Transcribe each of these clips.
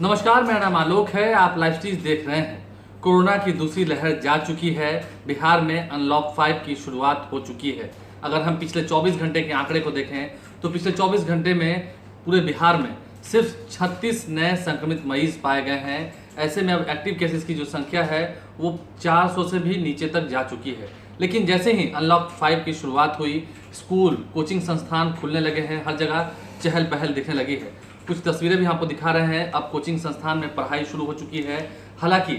नमस्कार, मेरा नाम आलोक है। आप लाइव स्ट्रीज देख रहे हैं। कोरोना की दूसरी लहर जा चुकी है। बिहार में अनलॉक 5 की शुरुआत हो चुकी है। अगर हम पिछले 24 घंटे के आंकड़े को देखें तो पिछले 24 घंटे में पूरे बिहार में सिर्फ 36 नए संक्रमित मरीज पाए गए हैं। ऐसे में अब एक्टिव केसेस की जो संख्या है वो 400 से भी नीचे तक जा चुकी है। लेकिन जैसे ही अनलॉक 5 की शुरुआत हुई, स्कूल, कोचिंग संस्थान खुलने लगे हैं, हर जगह चहल पहल दिखने लगी है। कुछ तस्वीरें भी आपको दिखा रहे हैं। अब कोचिंग संस्थान में पढ़ाई शुरू हो चुकी है। हालांकि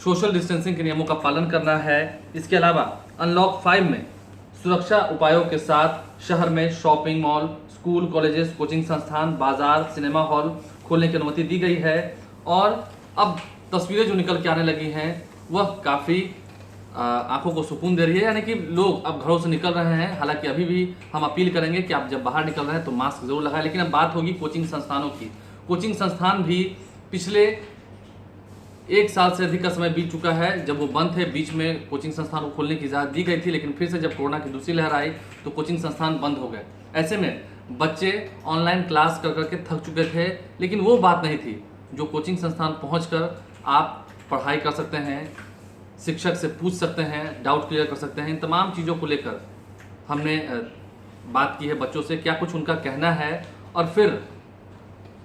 सोशल डिस्टेंसिंग के नियमों का पालन करना है। इसके अलावा अनलॉक 5 में सुरक्षा उपायों के साथ शहर में shopping mall, school, colleges, coaching संस्थान, बाजार, सिनेमा हॉल खोलने की अनुमति दी गई है। और अब तस्वीरें जो निकल के आने लगी हैं वह काफ़ी आंखों को सुकून दे रही है। यानी कि लोग अब घरों से निकल रहे हैं। हालांकि अभी भी हम अपील करेंगे कि आप जब बाहर निकल रहे हैं तो मास्क जरूर लगाएं। लेकिन अब बात होगी कोचिंग संस्थानों की। कोचिंग संस्थान भी पिछले 1 साल से अधिक का समय बीत चुका है जब वो बंद थे। बीच में कोचिंग संस्थान को खोलने की इजाज़त दी गई थी, लेकिन फिर से जब कोरोना की दूसरी लहर आई तो कोचिंग संस्थान बंद हो गए। ऐसे में बच्चे ऑनलाइन क्लास कर करके थक चुके थे, लेकिन वो बात नहीं थी जो कोचिंग संस्थान पहुंचकर आप पढ़ाई कर सकते हैं, शिक्षक से पूछ सकते हैं, डाउट क्लियर कर सकते हैं। इन तमाम चीज़ों को लेकर हमने बात की है बच्चों से, क्या कुछ उनका कहना है, और फिर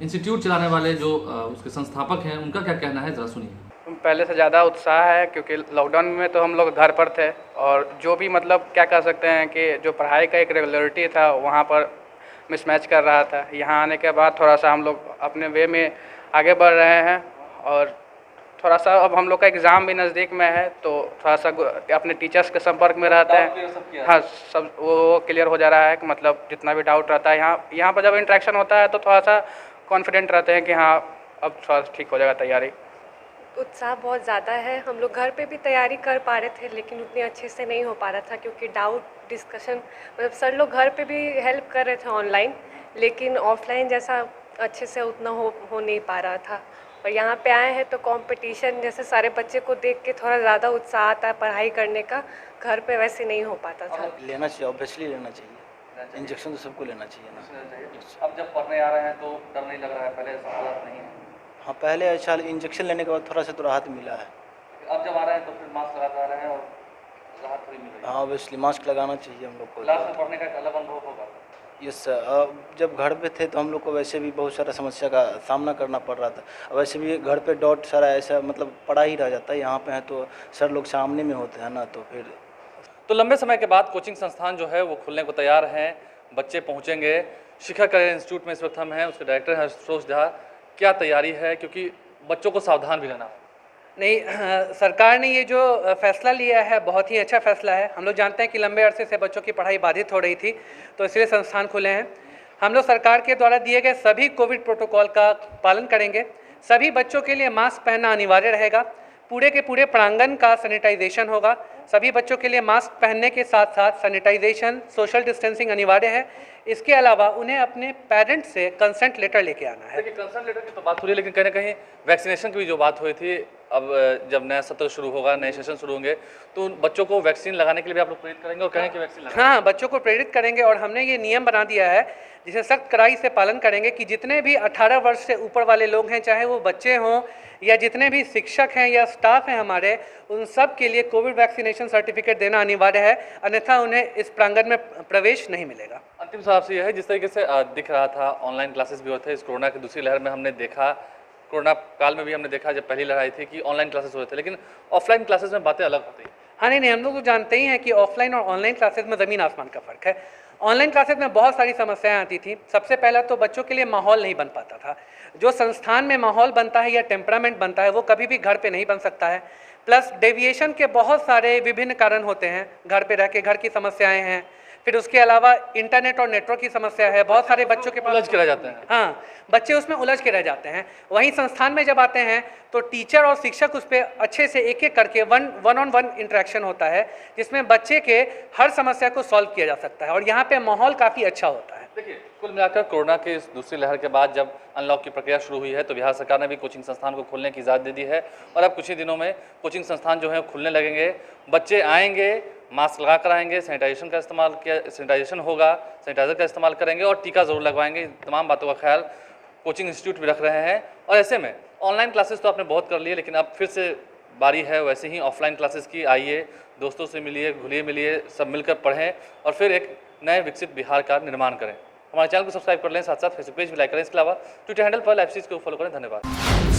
इंस्टीट्यूट चलाने वाले जो उसके संस्थापक हैं उनका क्या कहना है, ज़रा सुनिए। पहले से ज़्यादा उत्साह है क्योंकि लॉकडाउन में तो हम लोग घर पर थे और जो भी मतलब क्या कह सकते हैं कि जो पढ़ाई का एक रेगुलरिटी था वहाँ पर मिसमैच कर रहा था। यहाँ आने के बाद थोड़ा सा हम लोग अपने वे में आगे बढ़ रहे हैं और थोड़ा सा अब हम लोग का एग्ज़ाम भी नज़दीक में है तो थोड़ा सा अपने टीचर्स के संपर्क में रहते हैं। हाँ, सब वो क्लियर हो जा रहा है कि मतलब जितना भी डाउट रहता है यहाँ पर जब इंटरेक्शन होता है तो थोड़ा सा कॉन्फिडेंट रहते हैं कि हाँ अब थोड़ा ठीक हो जाएगा तैयारी। उत्साह बहुत ज़्यादा है। हम लोग घर पे भी तैयारी कर पा रहे थे लेकिन उतनी अच्छे से नहीं हो पा रहा था क्योंकि डाउट डिस्कशन मतलब सर लोग घर पे भी हेल्प कर रहे थे ऑनलाइन, लेकिन ऑफलाइन जैसा अच्छे से उतना हो नहीं पा रहा था। और यहाँ पे आए हैं तो कंपटीशन जैसे सारे बच्चे को देख के थोड़ा ज़्यादा उत्साह आता है पढ़ाई करने का। घर पे वैसे नहीं हो पाता था। लेना चाहिए, ऑब्वियसली लेना चाहिए। इंजेक्शन तो सबको लेना चाहिए ना। अब जब पढ़ने आ रहे हैं तो डर नहीं लग रहा है, पहले ऐसा हालत नहीं है। हाँ, पहले अच्छा इंजेक्शन लेने के बाद थोड़ा सा तो राहत मिला है। अब जब आ रहे हैं तो फिर मास्क लगा रहे हैं और राहत थोड़ी मिल रही है। हाँ, ऑब्वियसली मास्क लगाना चाहिए हम लोग को। क्लास में पढ़ने का एक अलग अनुभव होगा। यस सर, जब घर पे थे तो हम लोग को वैसे भी बहुत सारा समस्या का सामना करना पड़ रहा था। वैसे भी घर पे डाउट सारा ऐसा मतलब पड़ा ही रह जाता है। यहाँ पे है तो सर लोग सामने में होते हैं ना, तो फिर तो लंबे समय के बाद कोचिंग संस्थान जो है वो खुलने को तैयार हैं। बच्चे पहुंचेंगे। शिखा करियर इंस्टीट्यूट में इस वक्त हम हैं, उसके डायरेक्टर हैं आशुतोष झा। क्या तैयारी है, क्योंकि बच्चों को सावधान भी रहना। नहीं, सरकार ने ये जो फैसला लिया है बहुत ही अच्छा फैसला है। हम लोग जानते हैं कि लंबे अरसे से बच्चों की पढ़ाई बाधित हो रही थी तो इसलिए संस्थान खुले हैं। हम लोग सरकार के द्वारा दिए गए सभी कोविड प्रोटोकॉल का पालन करेंगे। सभी बच्चों के लिए मास्क पहनना अनिवार्य रहेगा। पूरे के पूरे प्रांगण का सैनिटाइजेशन होगा। सभी बच्चों के लिए मास्क पहनने के साथ साथ सैनिटाइजेशन, सोशल डिस्टेंसिंग अनिवार्य है। इसके अलावा उन्हें अपने पेरेंट्स से कंसेंट लेटर लेके आना है। देखिए, कंसर्न लेटर की तो बात हो रही है, लेकिन कहीं ना कहीं वैक्सीनेशन की भी जो बात हुई थी, अब जब नया सत्र शुरू होगा, नए सेशन शुरू होंगे तो उन बच्चों को वैक्सीन लगाने के लिए भी आप लोग प्रेरित करेंगे और कहेंगे कि वैक्सीन लगाएं। हाँ, बच्चों को प्रेरित करेंगे और हमने ये नियम बना दिया है जिसे सख्त कड़ाई से पालन करेंगे कि जितने भी 18 वर्ष से ऊपर वाले लोग हैं, चाहे वो बच्चे हों या जितने भी शिक्षक हैं या स्टाफ हैं हमारे, उन सब के लिए कोविड वैक्सीनेशन सर्टिफिकेट देना अनिवार्य है, अन्यथा उन्हें इस प्रांगण में प्रवेश नहीं मिलेगा। अंतिम सवाल आपसे यह है, जिस तरीके से दिख रहा था ऑनलाइन क्लासेस भी होते हैं, इस कोरोना की दूसरी लहर में हमने देखा, कोरोना काल में भी हमने देखा जब पहली लहर आई थी कि ऑनलाइन क्लासेस होते थे, लेकिन ऑफलाइन क्लासेस में बातें अलग होती हैं। हाँ, नहीं, हम लोग तो जानते ही हैं कि ऑफलाइन और ऑनलाइन क्लासेस में ज़मीन आसमान का फ़र्क है। ऑनलाइन क्लासेस में बहुत सारी समस्याएं आती थी। सबसे पहला तो बच्चों के लिए माहौल नहीं बन पाता था। जो संस्थान में माहौल बनता है या टेम्परामेंट बनता है वो कभी भी घर पे नहीं बन सकता है। प्लस डेविएशन के बहुत सारे विभिन्न कारण होते हैं। घर पे रह के घर की समस्याएं हैं, फिर उसके अलावा इंटरनेट और नेटवर्क की समस्या है। बहुत सारे बच्चों के उलझ के रह जाते हैं। हाँ, बच्चे उसमें उलझ के रह जाते हैं। वहीं संस्थान में जब आते हैं तो टीचर और शिक्षक उस पर अच्छे से एक एक करके वन ऑन वन इंटरेक्शन होता है जिसमें बच्चे के हर समस्या को सॉल्व किया जा सकता है और यहाँ पे माहौल काफ़ी अच्छा होता है। देखिए, कुल मिलाकर कोरोना के इस दूसरी लहर के बाद जब अनलॉक की प्रक्रिया शुरू हुई है तो बिहार सरकार ने भी कोचिंग संस्थान को खोलने की इजाज़त दे दी है और अब कुछ ही दिनों में कोचिंग संस्थान जो है खुलने लगेंगे। बच्चे आएंगे, मास्क लगा कर आएंगे, सैनिटाइजेशन होगा, सैनिटाइजर का इस्तेमाल करेंगे और टीका ज़रूर लगवाएंगे। तमाम बातों का ख्याल कोचिंग इंस्टीट्यूट भी रख रहे हैं। और ऐसे में ऑनलाइन क्लासेस तो आपने बहुत कर लिए, लेकिन अब फिर से बारी है वैसे ही ऑफलाइन क्लासेस की। आइए, दोस्तों से मिलिए, घुलिए मिलिए, सब मिलकर पढ़ें और फिर एक नए विकसित बिहार का निर्माण करें। हमारे चैनल को सब्सक्राइब कर लें, साथ साथ फेसबुक पेज भी लाइक करें। इसके अलावा ट्विटर हैंडल पर लाइव सीरीज को फॉलो करें। धन्यवाद।